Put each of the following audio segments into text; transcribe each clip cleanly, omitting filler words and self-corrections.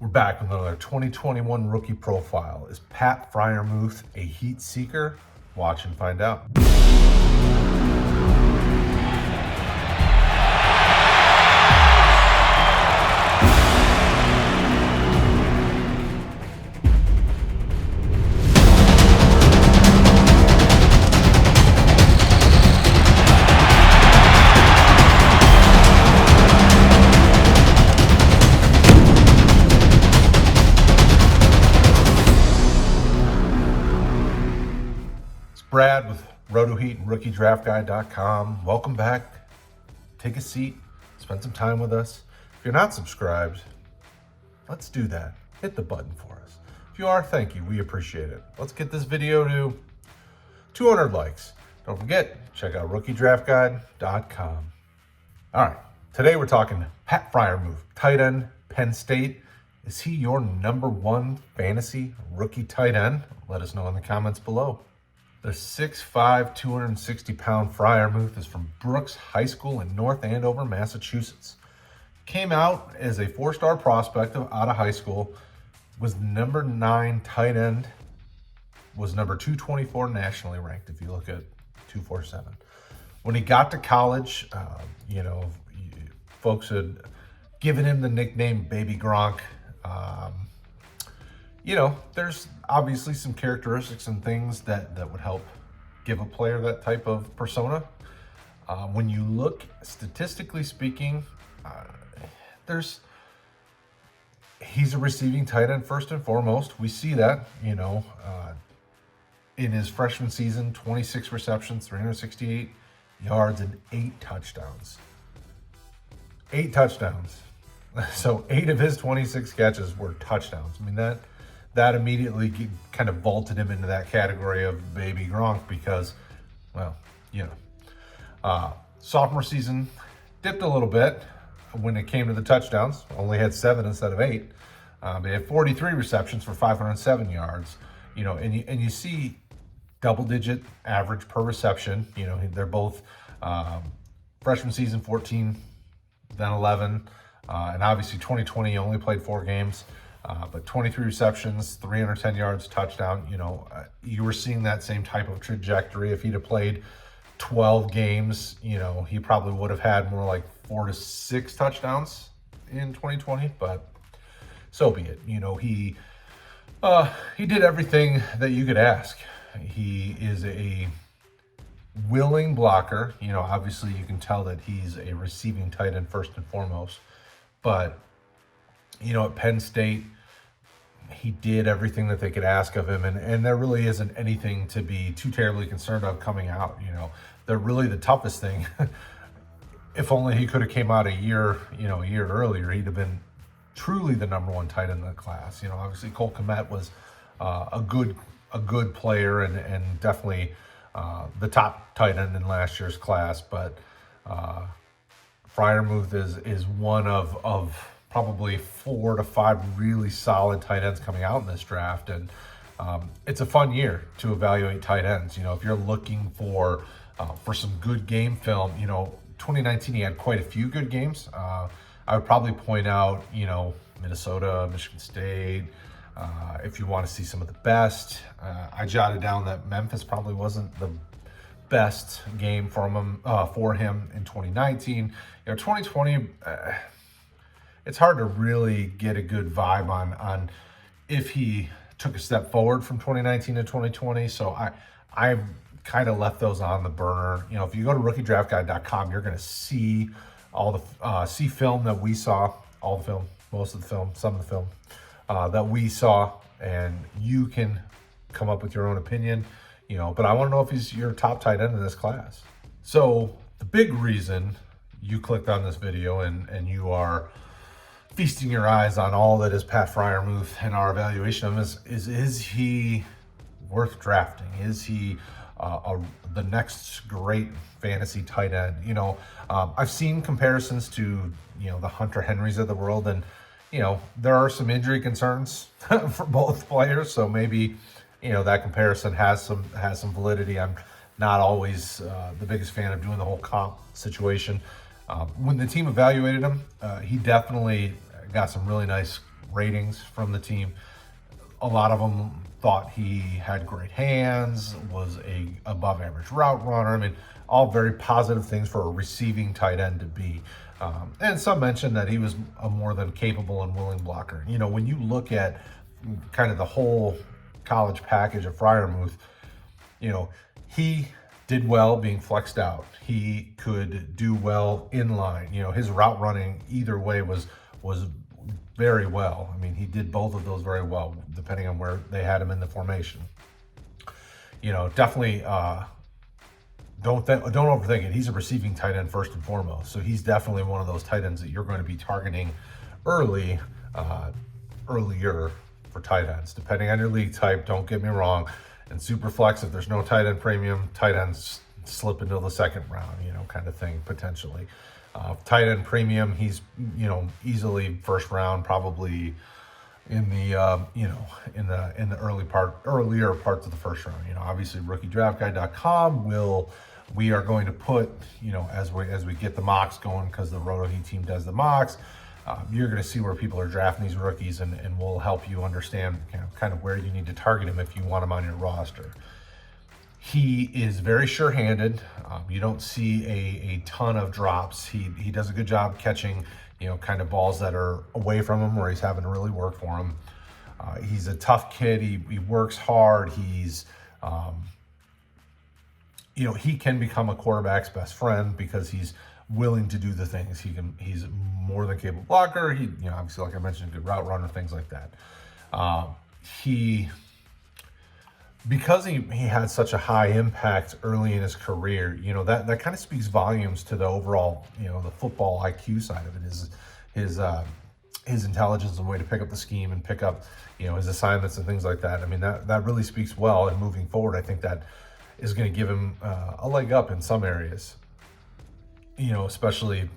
We're back with another 2021 rookie profile. Is Pat Freiermuth a heat seeker? Watch and find out. Brad with RotoHeat and RookieDraftGuide.com. Welcome back. Take a seat. Spend some time with us. If you're not subscribed, let's do that. Hit the button for us. If you are, thank you. We appreciate it. Let's get this video to 200 likes. Don't forget, check out RookieDraftGuide.com. All right. Today we're talking Pat Freiermuth, tight end, Penn State. Is he your #1 fantasy rookie tight end? Let us know in the comments below. The 6'5", 260-pound Freiermuth is from Brooks High School in North Andover, Massachusetts. Came out as a 4-star prospect out of high school, was number 9 tight end, was number 224 nationally ranked if you look at 247. When he got to college, folks had given him the nickname Baby Gronk. There's obviously some characteristics and things that would help give a player that type of persona. When you look statistically speaking, he's a receiving tight end first and foremost. We see that, in his freshman season, 26 receptions, 368 yards, and 8 touchdowns. 8 touchdowns. So 8 of his 26 catches were touchdowns. I mean, that immediately kind of vaulted him into that category of Baby Gronk because, sophomore season dipped a little bit when it came to the touchdowns. Only had 7 instead of 8. They had 43 receptions for 507 yards. And you see double-digit average per reception. They're both freshman season 14, then 11, and obviously 2020 only played 4 games. But 23 receptions, 310 yards, touchdown. You were seeing that same type of trajectory. If he'd have played 12 games, he probably would have had more like 4 to 6 touchdowns in 2020. But so be it. He did everything that you could ask. He is a willing blocker. Obviously you can tell that he's a receiving tight end first and foremost. But at Penn State, he did everything that they could ask of him, and there really isn't anything to be too terribly concerned of coming out. They're really the toughest thing. If only he could have came out a year earlier, he'd have been truly the #1 tight end in the class. Obviously Cole Kmet was a good player and definitely the top tight end in last year's class, but Freiermuth is one of probably 4 to 5 really solid tight ends coming out in this draft. And it's a fun year to evaluate tight ends. If you're looking for some good game film, 2019, he had quite a few good games. I would probably point out, Minnesota, Michigan State, if you want to see some of the best. I jotted down that Memphis probably wasn't the best game for him in 2019. 2020, it's hard to really get a good vibe on if he took a step forward from 2019 to 2020. So I've kind of left those on the burner. If you go to RookieDraftGuide.com, you're going to see all the see film that we saw, all the film, most of the film, some of the film that we saw, and you can come up with your own opinion. But I want to know if he's your top tight end in this class. So the big reason you clicked on this video and you are feasting your eyes on all that is Pat Freiermuth and our evaluation of him is he worth drafting? Is he the next great fantasy tight end? I've seen comparisons to the Hunter Henrys of the world, and there are some injury concerns for both players, so maybe that comparison has some validity. I'm not always the biggest fan of doing the whole comp situation. When the team evaluated him, he definitely got some really nice ratings from the team. A lot of them thought he had great hands, was a above average route runner. I mean, all very positive things for a receiving tight end to be. And some mentioned that he was a more than capable and willing blocker. You know, when you look at kind of the whole college package of Freiermuth, you know, he did well being flexed out. He could do well in line. You know, his route running either way was very well. I mean, he did both of those very well, depending on where they had him in the formation. You know, definitely don't overthink it. He's a receiving tight end first and foremost. So he's definitely one of those tight ends that you're going to be targeting earlier for tight ends, depending on your league type. Don't get me wrong. And super flex, if there's no tight end premium, tight ends slip into the second round, you know, kind of thing potentially. Tight end premium, he's, you know, easily first round, probably in the in the earlier parts of the first round. You know, obviously rookiedraftguide.com we are going to put, you know, as we get the mocks going, because the RotoHeat team does the mocks. You're going to see where people are drafting these rookies, and we'll help you understand, you know, kind of where you need to target him if you want him on your roster. He is very sure-handed. You don't see a ton of drops. He does a good job catching, you know, kind of balls that are away from him where he's having to really work for him. He's a tough kid. He works hard. He's, you know, he can become a quarterback's best friend because he's willing to do the things. He's more than capable blocker. He, you know, obviously, like I mentioned, good route runner, things like that. Because he had such a high impact early in his career, you know, that kind of speaks volumes to the overall, you know, the football IQ side of it, is his intelligence and way to pick up the scheme and pick up, you know, his assignments and things like that. I mean, that really speaks well. And moving forward, I think that is going to give him a leg up in some areas, you know, especially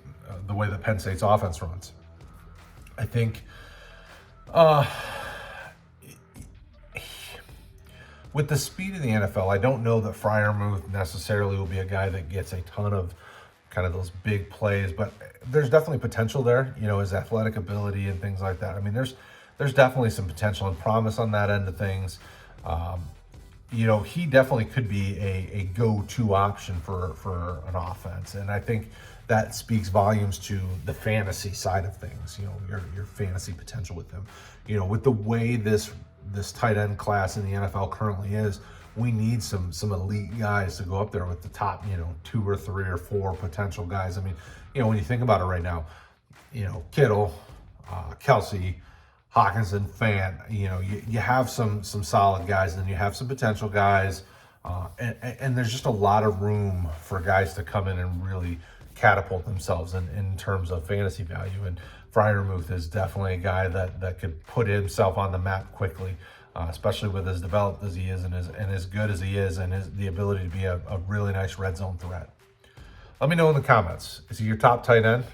the way that Penn State's offense runs. I think with the speed of the NFL, I don't know that Freiermuth necessarily will be a guy that gets a ton of kind of those big plays, but there's definitely potential there, you know, his athletic ability and things like that. I mean, there's definitely some potential and promise on that end of things. You know, he definitely could be a go-to option for an offense. And I think that speaks volumes to the fantasy side of things, you know, your fantasy potential with him. You know, with the way this tight end class in the NFL currently is, we need some elite guys to go up there with the top, you know, 2 or 3 or 4 potential guys. I mean, you know, when you think about it right now, you know, Kittle, Kelsey, Hawkinson, Fant, you know, you have some solid guys, and then you have some potential guys, and there's just a lot of room for guys to come in and really catapult themselves in terms of fantasy value. And Freiermuth is definitely a guy that could put himself on the map quickly, especially with as developed as he is and as good as he is, and the ability to be a really nice red zone threat. Let me know in the comments. Is he your top tight end?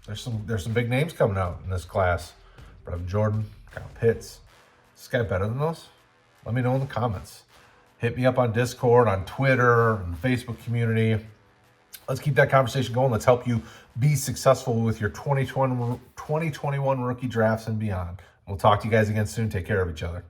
There's some big names coming out in this class. Brevin Jordan, Kyle Pitts. Is this guy better than those? Let me know in the comments. Hit me up on Discord, on Twitter, and the Facebook community. Let's keep that conversation going. Let's help you be successful with your 2021 rookie drafts and beyond. We'll talk to you guys again soon. Take care of each other.